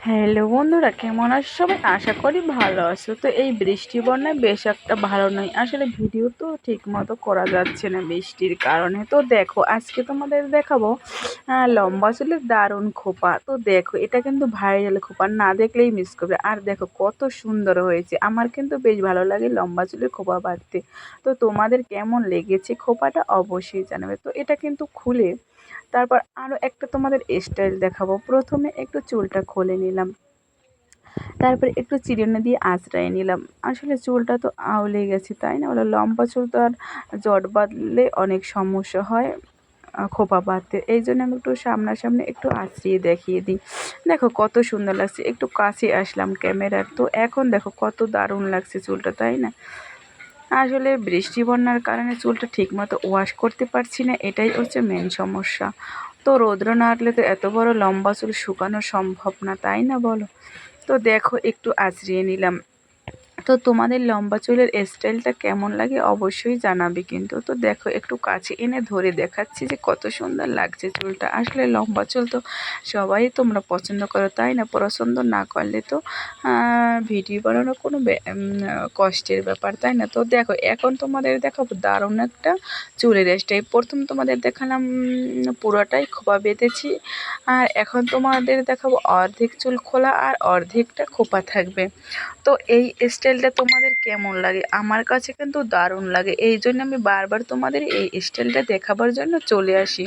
Hello বন্ধুরা, কেমন আছো সবাই? আশা করি ভালো আছো। তো এই বৃষ্টি বন্যায় বেশ একটা ভালো নয়, আসলে ভিডিও তো ঠিক মতো করা যাচ্ছে না বৃষ্টির কারণে। তো দেখো, আজকে তোমাদের দেখাবো লম্বা চুলের দারুণ খোপা। তো দেখো, এটা কিন্তু ভাইরাল খোপা, না দেখলেই মিস করবে। আর দেখো কত সুন্দর হয়েছে, আমার কিন্তু বেশ ভালো লাগে লম্বা চুলের খোপা বাঁধতে। তো তোমাদের কেমন লেগেছে খোপাটা অবশ্যই জানাবে। তো এটা কিন্তু খুলে তারপর আরও একটা তোমাদের স্টাইল দেখাবো। প্রথমে একটু চুলটা খুলে নিলাম, তারপরে একটু চিরুনি দিয়ে আঁচড়াই নিলাম। আসলে চুলটা তো আউলে গেছে, তাই না বলো? লম্বা চুল তো আর জট বাঁধলে অনেক সমস্যা হয় খোপা বাঁধতে। এই জন্য আমি একটু সামনাসামনি একটু আঁচড়িয়ে দেখিয়ে দিই। দেখো কত সুন্দর লাগছে, একটু কাছে আসলাম ক্যামেরার। তো এখন দেখো কত দারুণ লাগছে চুলটা, তাই না? আসলে বৃষ্টি বন্যার কারণে চুলটা ঠিকমতো ওয়াশ করতে পারছি না, এটাই হচ্ছে মেন সমস্যা। তো রৌদ্র না উঠলে তো এত বড় লম্বা চুল শুকানো সম্ভব না, তাই না বলো? তো দেখো একটু আঁচড়িয়ে নিলাম। তো তোমাদের লম্বা চুলের স্টাইলটা কেমন লাগে অবশ্যই জানাবে কিন্তু। তো দেখো একটু কাছে এনে ধরে দেখাচ্ছি যে কত সুন্দর লাগছে চুলটা। আসলে লম্বা চুল তো সবাই তোমরা পছন্দ করো, তাই না? পছন্দ না করলে তো ভিডিও বানানো কোনো কষ্টের ব্যাপার, তাই না? তো দেখো এখন তোমাদের দেখাবো দারুণ একটা চুলের স্টাইল। প্রথম তোমাদের দেখালাম পুরোটাই খোপা বেঁধেছি, আর এখন তোমাদের দেখাবো অর্ধেক চুল খোলা আর অর্ধেকটা খোপা থাকবে। তো এই স্টাইলটা তোমাদের কেমন লাগে? আমার কাছে কিন্তু দারুণ লাগে, এই জন্য আমি বারবার তোমাদের এই স্টাইলটা দেখাবার জন্য চলে আসি।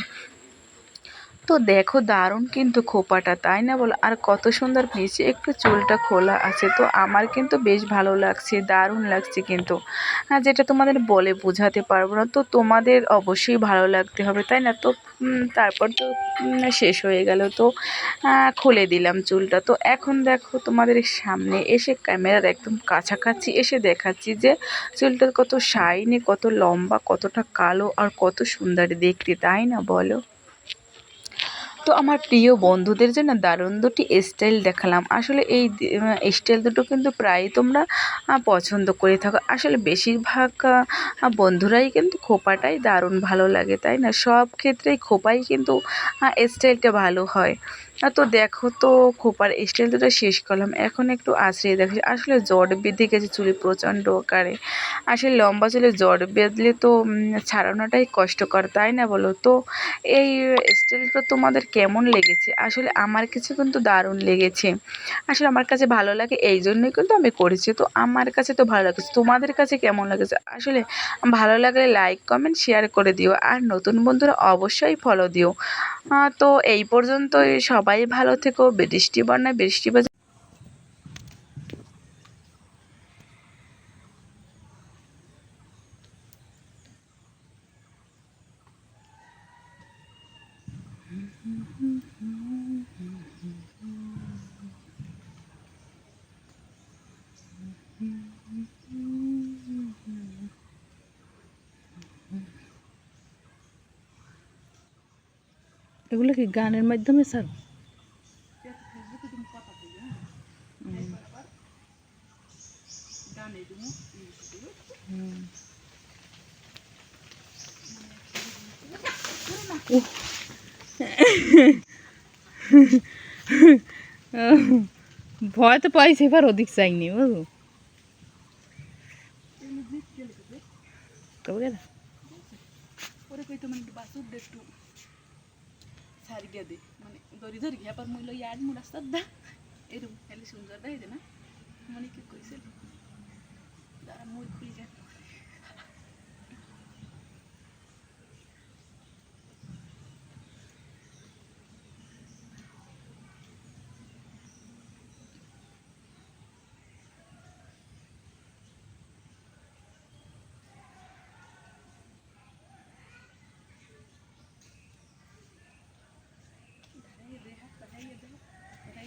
তো দেখো দারুণ কিন্তু খোপাটা, তাই না বলো? আর কত সুন্দর নিচে একটু চুলটা খোলা আছে। তো আমার কিন্তু বেশ ভালো লাগছে, দারুণ লাগছে কিন্তু। যেটা তোমাদের বলে বোঝাতে পারবো না। তো তোমাদের অবশ্যই ভালো লাগতে হবে, তাই না? তো তারপর তো শেষ হয়ে গেল। তো খুলে দিলাম চুলটা। তো এখন দেখো তোমাদের সামনে এসে ক্যামেরার একদম কাছাকাছি এসে দেখাচ্ছি যে চুলটা কত শাইনি, কত লম্বা, কতটা কালো আর কত সুন্দর দেখতে, তাই না বলো? তো আমার প্রিয় বন্ধুদের জন্য দারুণ দুটি স্টাইল দেখালাম। আসলে এই স্টাইল দুটো কিন্তু প্রায়ই তোমরা পছন্দ করে থাকো। আসলে বেশিরভাগ বন্ধুরাই কিন্তু খোপাটাই দারুণ ভালো লাগে, তাই না? সব ক্ষেত্রেই খোপাই কিন্তু স্টাইলটা ভালো হয়। তো দেখো, তো খোপার স্টাইল দুটো শেষ করলাম, এখন একটু আঁচড়িয়ে দেখি। আসলে জট বেঁধে গেছে চুলে প্রচণ্ড আকারে। আসলে লম্বা চুলে জট বেঁধলে তো ছাড়ানোটাই কষ্টকর, তাই না বলো? তো এই স্টাইলটা তোমাদের কেমন লেগেছে? আসলে আমার কাছে কিন্তু দারুণ লেগেছে। আসলে আমার কাছে ভালো লাগে, এই জন্যই কিন্তু আমি করেছি। তো আমার কাছে তো ভালো লাগছে, তোমাদের কাছে কেমন লেগেছে? আসলে ভালো লাগলে লাইক কমেন্ট শেয়ার করে দিও, আর নতুন বন্ধুরা অবশ্যই ফলো দিও। তো এই পর্যন্তই, সবাই ভালো থেকো। বৃষ্টি বন্যায় বৃষ্টি বাজে। এগুলো কি গানের মাধ্যমে স্যার? ভয় তো পাইছে, এবার ওদিক চাইনি বুঝলো। তবে পরে কইতো মানে বাসুর দে একটু সারি গিয়া দে, মানে দড়ি ধরি গিয়া পর মুই লই আজ মু রাস্তার দা এরকম খালি সুন্দর দেয় না মনে কি কইছিল দাঁড়া মুই খুলি যা।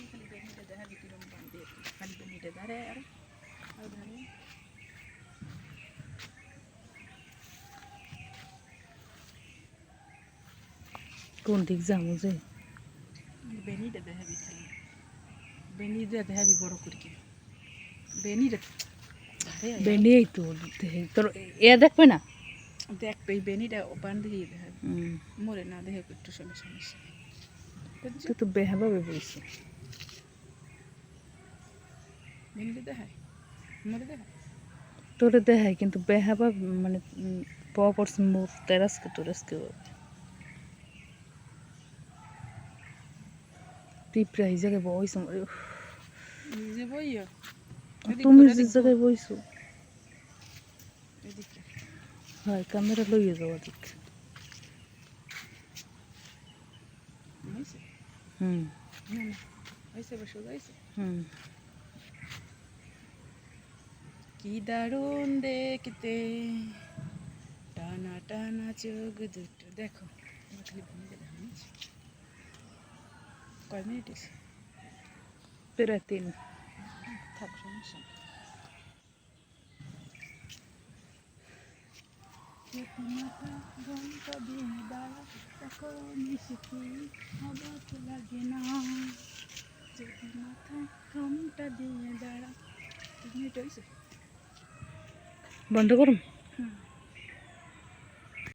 খালি বেনিটা দেখা দিতে বান্ধে খালি বেনিটা ধরে আর ধরে কোন দিক যাবো যে? বেনিটা দেখাবি, খালি বেনিটা দেখাবি বড় করে বেনিটা বেনি এই তো তোর এ দেখবে না। দেখবে এই বেনিটা বান দিয়ে দেখাবি, মরে না দেখে একটু সমস্যা তো তো বেহাভাবে বলছে। ভেন্ডি দেখায় মরে দেখায় তোরে দেখাই কিন্তু বেহাবা মানে পরস মুভ তেরাসকে তোরাসকে পিঁপড়া এই জায়গায় বইস যে বইয়া তুমি যে জায়গায় বইছো এদিকে হয় ক্যামেরা লইয়ে যাওয়া দিক হয়েছে হুম না না হয়েছে বা সোজা হয়েছে হুম কি দারুণ দেখতে টানা টানা চোখ দুটো দেখো এবার খালি ভূমিকা দেখা নিচ্ছে কয় মিনিট এসে প্রায় 3 থাক সমস্যা ঘন্টা দিয়ে দাঁড়া দেখো মিশিকি হবা তো লাগে না যদি মাথা ঘন্টা দিয়ে দাঁড়া 2 মিনিট হয়েছে বন্ধ করুন